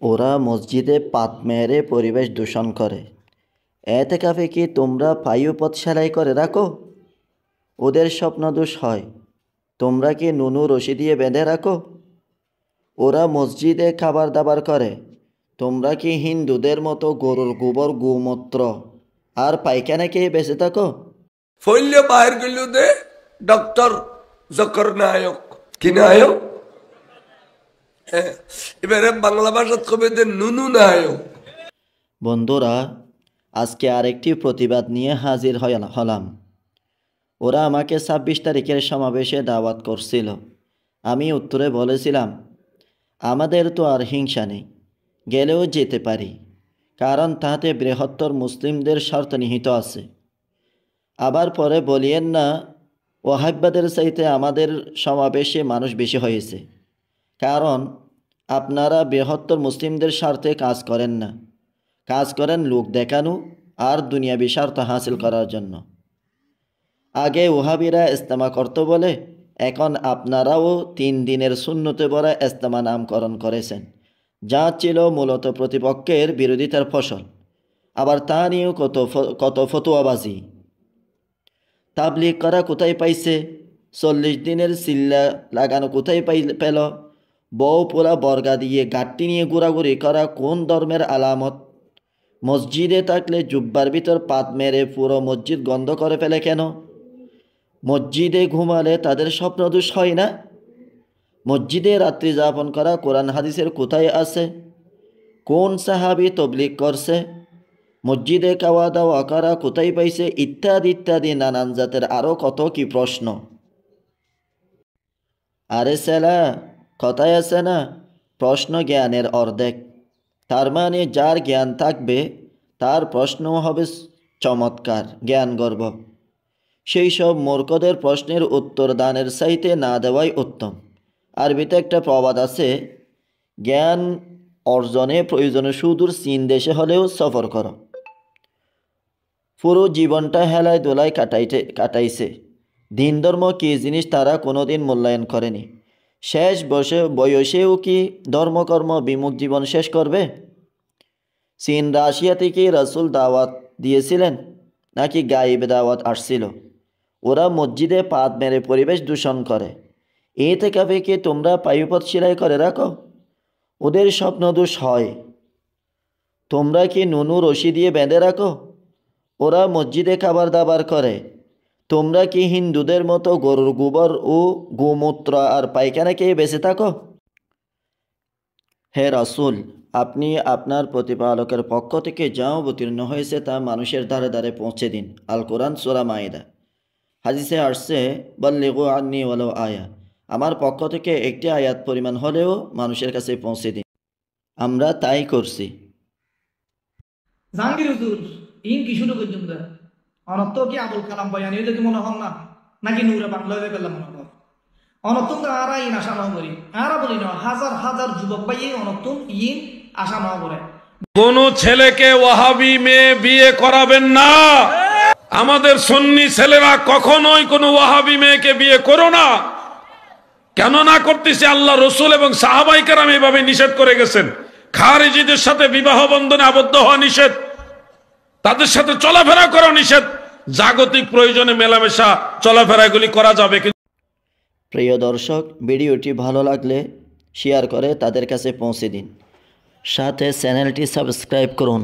ওরা মসজিদে পাত মেরে পরিবেশ দূষণ করে। এতেকাফে কি তোমরা পায়ুপথ সেলাই করে রাখো? ওদের স্বপ্ন দোষ হয়। তোমরা কি নুনু রশি দিয়ে বেঁধে রাখো? ওরা মসজিদে খাবার দাবার করে। তোমরা কি হিন্দুদের মতো গরুর গোবর গোমূত্র আর পায়খানা খেয়ে বেঁচে থাকো? ফইল্য বাহির গেল দে ডক্টর জকর নায়ক কি নায়ক এবারে বাংলা ভাষাত কবে দে নুনু নায়ক। বন্ধুরা, আজকে আরেকটি প্রতিবাদ নিয়ে হাজির হলাম। ওরা আমাকে ২৬ তারিখের সমাবেশে দাওয়াত করছিল। আমি উত্তরে বলেছিলাম, আমাদের তো আর হিংসা নেই, গেলেও যেতে পারি, কারণ তাতে বৃহত্তর মুসলিমদের স্বার্থ নিহিত আছে। আবার পরে বলিয়েন না ওয়াহাববাদের চাইতে আমাদের সমাবেশে মানুষ বেশি হয়েছে, কারণ আপনারা বৃহত্তর মুসলিমদের স্বার্থে কাজ করেন না, কাজ করেন লোক দেখানো আর দুনিয়াবি স্বার্থ হাসিল করার জন্য। আগে ওহাবিরা ইস্তেমা করত বলে এখন আপনারাও ৩ দিনের সুন্নতে ভরা ইস্তেমা নামকরণ করেছেন, যা ছিল মূলত প্রতিপক্ষের বিরোধিতার ফসল। আবার তা নিয়েও কত ফতোয়াবাজি। তাবলিগ করা কোথায় পাইছে? ৪০ দিনের চিল্লা লাগানো কোথায় পেল? বউ পোলা বর্গা দিয়ে গাঁটটি নিয়ে ঘোরাঘুরি করা কোন ধর্মের আলামত? মসজিদে থাকলে জুব্বার ভিতর পাত মেরে পুরো মসজিদ গন্ধ করে ফেলে কেন? মসজিদে ঘুমালে তাদের স্বপ্নদোষ হয় না? মসজিদে রাত্রি যাপন করা কোরআন হাদিসের কোথায় আছে? কোন সাহাবী তবলিগ করছে? মসজিদে খাওয়া দাওয়া করা কোথায় পাইছে? ইত্যাদি ইত্যাদি নানান জাতের আরও কত কি প্রশ্ন। আরে সেলা, কথায় আছে না, প্রশ্ন জ্ঞানের অর্ধেক। তার মানে যার জ্ঞান থাকবে তার প্রশ্নও হবে চমৎকার, জ্ঞানগর্ভ। সেই সব মূর্খদের প্রশ্নের উত্তর দানের চাইতে না দেওয়াই উত্তম। আরবিতে একটা প্রবাদ আছে, জ্ঞান অর্জনে প্রয়োজনে সুদূর চীন দেশে হলেও সফর করো। পুরো জীবনটা হেলায় দোলায় কাটাইছে। দিন ধর্ম কী জিনিস তারা কোনোদিন মূল্যায়ন করেনি। শেষ বয়সেও কি ধর্মকর্ম বিমুখ জীবন শেষ করবে? চীন রাশিয়া থেকে রাসূল দাওয়াত দিয়েছিলেন নাকি গায়েবে দাওয়াত আসছিল? ওরা মসজিদে পাত মেরে পরিবেশ দূষণ করে। এতেকাফে কি তোমরা পায়ুপথ সেলাই করে রাখো? ওদের স্বপ্ন দোষ হয়। তোমরা কি নুনু রশি দিয়ে বেঁধে রাখো? ওরা মসজিদে খাবার দাবার করে। তোমরা কি হিন্দুদের মতো গরুর গোবর ও গোমূত্র আর পায়খানা খেয়ে বেঁচে থাকো? হে রাসূল, আপনি আপনার প্রতিপালকের পক্ষ থেকে যা অবতীর্ণ হয়েছে তা মানুষের ধারে ধারে পৌঁছে দিন। আল কোরআন সূরা মাইদা। হাদিসে আসছে, বাল্লিগু আন্নি ওয়ালাউ আয়া, আমার পক্ষ থেকে একটি আয়াত পরিমাণ হলেও মানুষের কাছে পৌঁছে দিন। আমরা তাই করছি। জাহাঙ্গীর হুজুর ইন কি শুরু করছেন? অনত্ত কি আবুল কালাম বয়ানি দেখে মনে হন না, নাকি নূরে বাংলা হয়ে পেলাম মনে হন? অনত্তন আরা ইন আশা না করি, আরা বলি না, হাজার হাজার যুবক ভাই অনত্তন ইন আশা না করে। কোন ছেলেকে ওয়াহাবি মেয়ে বিয়ে করাবেন না। আমাদের সুন্নি ছেলেরা কখনোই কোনো ওয়াহাবি মেয়েকে বিয়ে করো না। কেন না করতেছে? আল্লাহ রসুল এবং সাহাবায়ে কেরাম এভাবে নিষেধ করে গেছেন। খারিজিদের সাথে বিবাহ বন্ধনে আবদ্ধ হওয়া নিষেধ, তাদের সাথে চলাফেরা করা নিষেধ। জাগতিক প্রয়োজনে মেলামেশা চলাফেরাগুলি করা যাবে। প্রিয় দর্শক, ভিডিওটি ভালো লাগলে শেয়ার করে তাদের কাছে পৌঁছে দিন, সাথে চ্যানেলটি সাবস্ক্রাইব করুন।